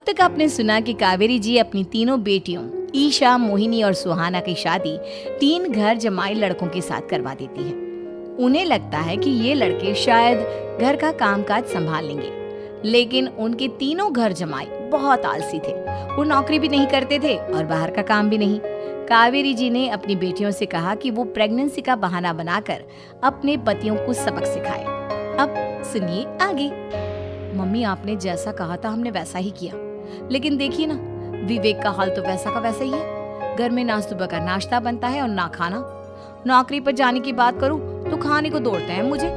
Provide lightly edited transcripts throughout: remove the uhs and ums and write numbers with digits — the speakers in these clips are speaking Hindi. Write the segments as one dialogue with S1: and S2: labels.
S1: तक आपने सुना कि कावेरी जी अपनी तीनों बेटियों ईशा, मोहिनी और सुहाना की शादी 3 घर जमाई लड़कों के साथ करवा देती है। उन्हें लगता है कि ये लड़के शायद घर का कामकाज संभाल लेंगे, लेकिन उनके तीनों घर जमाई बहुत आलसी थे। वो नौकरी भी नहीं करते थे और बाहर का काम भी नहीं। कावेरी जी ने अपनी बेटियों से कहा कि वो प्रेगनेंसी का बहाना बनाकर अपने पतियों को सबक सिखाए। अब सुनिए आगे। मम्मी, आपने जैसा कहा था हमने वैसा ही किया, लेकिन देखिए ना, विवेक का हाल तो वैसा का वैसा ही है। घर में ना सुबह का नाश्ता बनता है और ना खाना। नौकरी पर जाने की बात करूं तो खाने को दौड़ते हैं मुझे।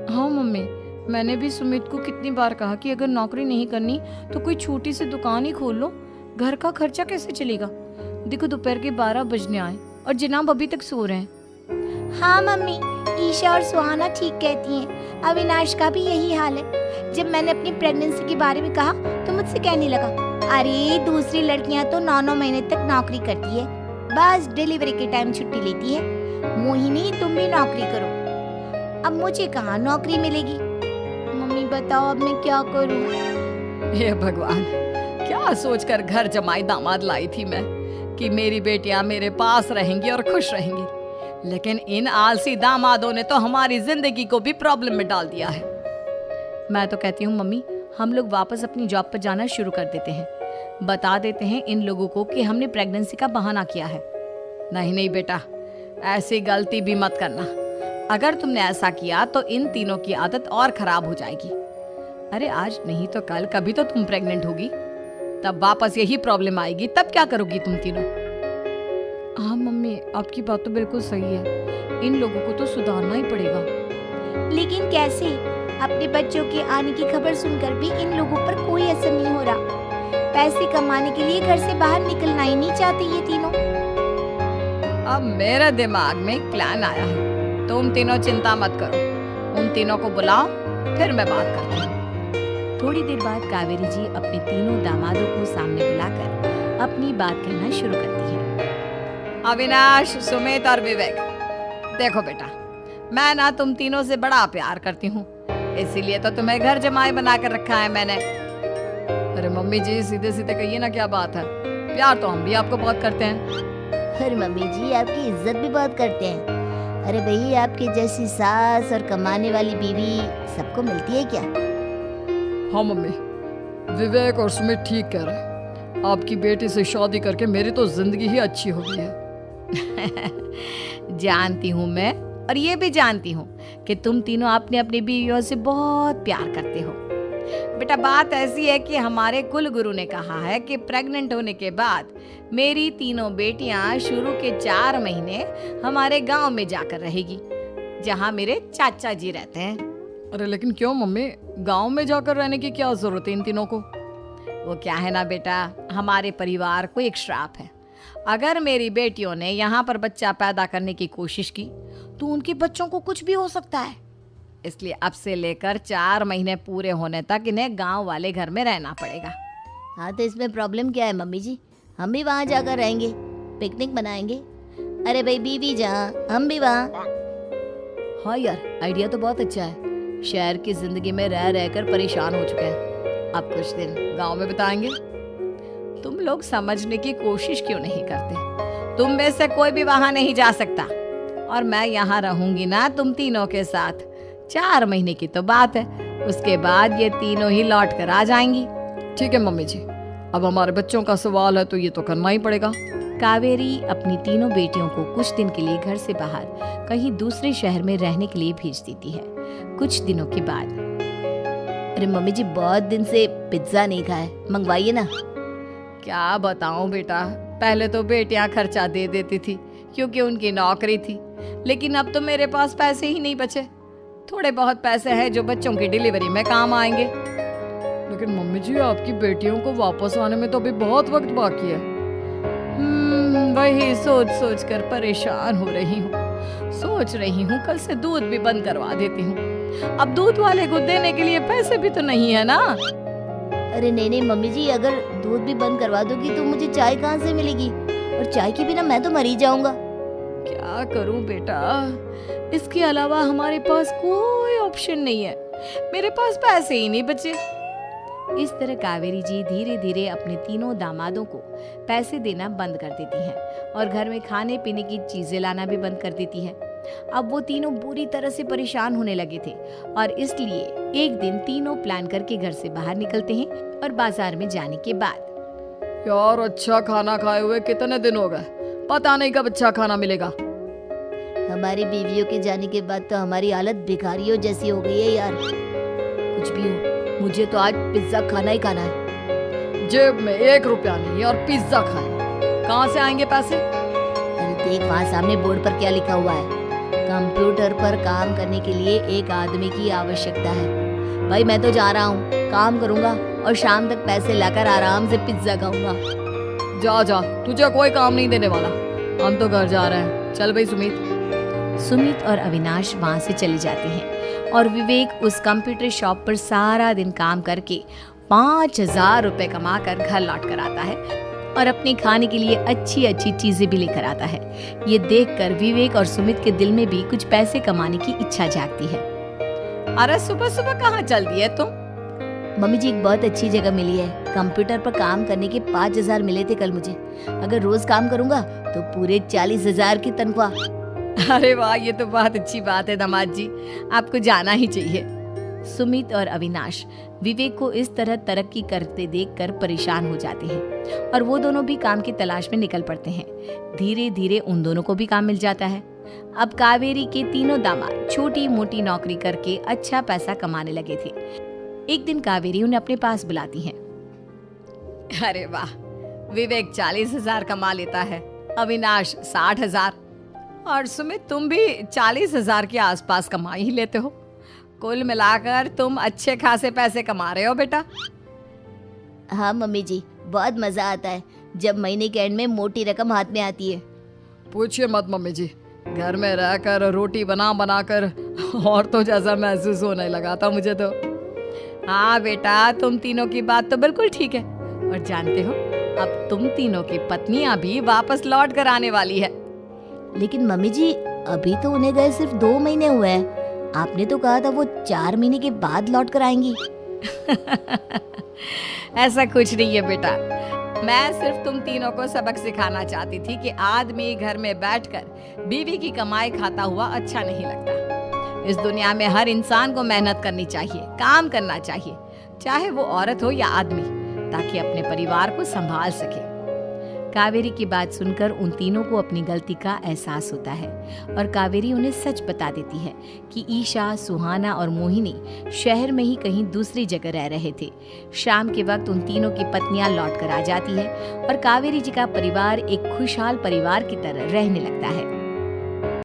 S1: हाँ मम्मी, मैंने भी सुमित को कितनी बार कहा कि अगर नौकरी नहीं करनी तो कोई छोटी सी दुकान ही खोल लो। घर का खर्चा कैसे चलेगा? देखो दोपहर के 12 बजने आए और जनाब अभी तक सो रहे हैं।
S2: हाँ मम्मी, ईशा और सुहाना ठीक कहती हैं। अविनाश का भी यही हाल है। जब मैंने अपनी प्रेगनेंसी के बारे में कहा तो मुझसे कहने लगा, अरे दूसरी लड़कियां तो 9-9 महीने तक नौकरी करती है, बस डिलीवरी के टाइम छुट्टी लेती है। मोहिनी, तुम भी नौकरी करो। अब मुझे कहाँ नौकरी मिलेगी? मम्मी बताओ, अब मैं क्या करूँ?
S1: हे भगवान, क्या सोचकर घर जमाई दामाद लाई थी मैं कि मेरी बेटियां मेरे पास रहेंगी और खुश रहेंगी, लेकिन इन आलसी दामादों ने तो हमारी जिंदगी को भी प्रॉब्लम में डाल दिया है। मैं तो कहती हूँ मम्मी, हम लोग वापस अपनी जॉब पर जाना शुरू कर देते हैं। बता देते हैं इन लोगों को कि हमने प्रेगनेंसी का बहाना किया है। नहीं नहीं बेटा, ऐसी गलती भी मत करना। अगर तुमने ऐसा किया तो इन तीनों की आदत और खराब हो जाएगी। अरे आज नहीं तो कल कभी तो तुम प्रेग्नेंट होगी, तब वापस यही प्रॉब्लम आएगी। तब क्या करोगी तुम तीनों? हाँ मम्मी, आपकी बात तो बिल्कुल सही है। इन लोगों को तो सुधारना ही पड़ेगा।
S2: लेकिन कैसे? अपने बच्चों के आने की खबर सुनकर भी इन लोगों पर कोई असर नहीं हो रहा। पैसे कमाने के लिए घर से बाहर निकलना ही नहीं चाहते ये तीनों।
S1: अब मेरे दिमाग में एक प्लान आया है। तुम तीनों चिंता मत करो, उन तीनों को बुलाओ, फिर मैं बात करती हूँ। थोड़ी देर बाद कावेरी जी अपने तीनों दामादों को सामने बुलाकर अपनी बात कहना शुरू करती है। अविनाश, सुमित और विवेक, देखो बेटा, मैं ना तुम तीनों से बड़ा प्यार करती हूँ, इसीलिए तो तुम्हें घर जमाई बना कर रखा है मैंने। अरे मम्मी जी, सीधे सीधे कहिए ना, क्या बात है? प्यार तो हम भी आपको बहुत करते हैं।
S2: अरे मम्मी जी, आपकी इज्जत भी बहुत करते हैं। अरे भाई, आपकी जैसी सास और कमाने वाली बीवी सबको मिलती है क्या?
S1: हाँ मम्मी, विवेक और सुमित ठीक कह रहे हैं। आपकी बेटी से शादी करके मेरी तो जिंदगी ही अच्छी हो गई है। जानती हूँ मैं, और ये भी जानती हूँ कि तुम तीनों अपने अपनी बीवियों से बहुत प्यार करते हो। बेटा, बात ऐसी है कि हमारे कुल गुरु ने कहा है कि प्रेग्नेंट होने के बाद मेरी तीनों बेटियां शुरू के 4 महीने हमारे गांव में जाकर रहेगी, जहां मेरे चाचा जी रहते हैं। अरे लेकिन क्यों मम्मी, गांव में जाकर रहने की क्या जरूरत है इन तीनों को? वो क्या है ना बेटा, हमारे परिवार को एक श्राप है। अगर मेरी बेटियों ने यहाँ पर बच्चा पैदा करने की कोशिश की तो उनके बच्चों को कुछ भी हो सकता है। इसलिए अब से लेकर 4 महीने पूरे होने तक इन्हें गांव वाले घर में रहना पड़ेगा।
S2: हाँ, तो इसमें प्रॉब्लम क्या है मम्मी जी? हम भी वहाँ जाकर रहेंगे, पिकनिक मनाएंगे। अरे भाई बीवी जहाँ, हम भी वहाँ।
S1: हाँ यार, आइडिया तो बहुत अच्छा है। शहर की जिंदगी में रह रहकर परेशान हो चुके हैं, अब कुछ दिन गांव में बिताएंगे। तुम लोग समझने की कोशिश क्यों नहीं करते? तुम में से कोई भी वहां नहीं जा सकता, और मैं यहाँ रहूंगी ना तुम तीनों के साथ। 4 महीने की तो बात है, उसके बाद ये तीनों ही लौट कर आ जाएंगी। ठीक है मम्मी जी, अब हमारे बच्चों का सवाल है तो ये तो करना ही पड़ेगा। कावेरी अपनी तीनों बेटियों को कुछ दिन के लिए घर से बाहर कहीं दूसरे शहर में रहने के लिए भेज देती है। कुछ दिनों के बाद,
S2: अरे मम्मी जी, बहुत दिन से पिज्जा नहीं खाए, मंगवाइए ना।
S1: क्या बताऊं बेटा, पहले तो बेटियां खर्चा दे देती थी क्योंकि उनकी नौकरी थी, लेकिन अब तो मेरे पास पैसे ही नहीं बचे। थोड़े बहुत पैसे हैं जो बच्चों की डिलीवरी में काम आएंगे। लेकिन मम्मी जी, आपकी बेटियों को वापस आने में तो अभी बहुत वक्त बाकी है। वही सोच सोच कर परेशान हो रही हूँ। सोच रही हूँ कल से दूध भी बंद करवा देती हूँ। अब दूध वाले को देने के लिए पैसे भी तो नहीं है ना।
S2: अरे नहीं नहीं मम्मी जी, अगर दूध भी बंद करवा दोगी तो मुझे चाय कहाँ से मिलेगी? और चाय के बिना मैं तो मर ही जाऊंगा।
S1: क्या करूं बेटा, इसके अलावा हमारे पास कोई ऑप्शन नहीं है। मेरे पास पैसे ही नहीं बचे।
S2: इस तरह कावेरी जी धीरे धीरे अपने तीनों दामादों को पैसे देना बंद कर देती हैं और घर में खाने पीने की चीजें लाना भी बंद कर देती है। अब वो तीनों बुरी तरह से परेशान होने लगे थे और इसलिए एक दिन तीनों प्लान करके घर से बाहर निकलते हैं और बाजार में जाने के बाद
S1: यार अच्छा खाना खाए हुए कितने दिन हो गए, पता नहीं कब अच्छा खाना मिलेगा।
S2: हमारी बीवियों के जाने के बाद तो हमारी हालत भिखारियों जैसी हो गई है यार। कुछ भी हो, मुझे तो आज पिज्जा खाना ही खाना है।
S1: जेब में 1 रुपया नहीं और पिज्जा खाए, कहाँ से आएंगे पैसे?
S2: अरे देख वहाँ सामने बोर्ड पर क्या लिखा हुआ है, कंप्यूटर पर काम करने के लिए एक आदमी की आवश्यकता है। भाई मैं तो जा रहा हूँ, काम करूँगा और शाम तक पैसे लाकर आराम से पिज्जा खाऊंगा।
S1: जा जा, तुझे कोई काम नहीं देने वाला, हम तो घर जा रहे हैं। चल भाई
S2: सुमित और अविनाश वहाँ से चले जाते हैं और विवेक उस कंप्यूटर शॉप पर सारा दिन काम करके 5,000 रुपए कमा कर घर लौट कर आता है और अपने खाने के लिए अच्छी अच्छी चीजें भी लेकर आता है। ये देखकर विवेक और सुमित के दिल में भी कुछ पैसे कमाने की इच्छा जागती है।
S1: अरे सुबह सुबह कहाँ चल दी है तुम?
S2: मम्मी जी एक बहुत अच्छी जगह मिली है, कंप्यूटर पर काम करने के 5,000 मिले थे कल मुझे। अगर रोज काम करूँगा तो पूरे 40,000 की तनख्वाह।
S1: अरे वाह, ये तो बहुत अच्छी बात है दामाद जी, आपको जाना ही चाहिए।
S2: सुमित और अविनाश विवेक को इस तरह तरक्की करते देखकर परेशान हो जाते हैं और वो दोनों भी काम की तलाश में निकल पड़ते हैं। धीरे धीरे उन दोनों को भी काम मिल जाता है। अब कावेरी के तीनों दामाद छोटी मोटी नौकरी करके अच्छा पैसा कमाने लगे थे। एक दिन कावेरी उन्हें अपने पास बुलाती है।
S1: अरे वाह, विवेक 40,000 कमा लेता है, अविनाश 60,000 और सुमित तुम भी 40,000 के आसपास कमा ही लेते हो। कुल मिलाकर तुम अच्छे खासे पैसे कमा रहे हो बेटा।
S2: हाँ मम्मी जी, बहुत मजा आता है जब महीने के एंड में मोटी रकम हाथ में आती है।
S1: पूछिए मत मम्मी जी, घर में रहकर रोटी बना बनाकर और तो जैसा महसूस होने लगा था मुझे तो। हाँ बेटा, तुम तीनों की बात तो बिल्कुल ठीक है और जानते हो अब तुम तीनों की पत्नियां भी वापस लौट कर आने वाली है।
S2: लेकिन मम्मी जी अभी तो उन्हें गए सिर्फ 2 महीने हुए हैं, आपने तो कहा था वो 4 महीने के बाद लौट कर आएंगी।
S1: ऐसा कुछ नहीं है बेटा, मैं सिर्फ तुम तीनों को सबक सिखाना चाहती थी कि आदमी घर में बैठकर बीवी की कमाई खाता हुआ अच्छा नहीं लगता। इस दुनिया में हर इंसान को मेहनत करनी चाहिए, काम करना चाहिए, चाहे वो औरत हो या आदमी, ताकि अपने परिवार को संभाल सके। कावेरी की बात सुनकर उन तीनों को अपनी गलती का एहसास होता है और कावेरी उन्हें सच बता देती है कि ईशा, सुहाना और मोहिनी शहर में ही कहीं दूसरी जगह रह रहे थे। शाम के वक्त उन तीनों की पत्नियां लौट कर आ जाती है और कावेरी जी का परिवार एक खुशहाल परिवार की तरह रहने लगता है।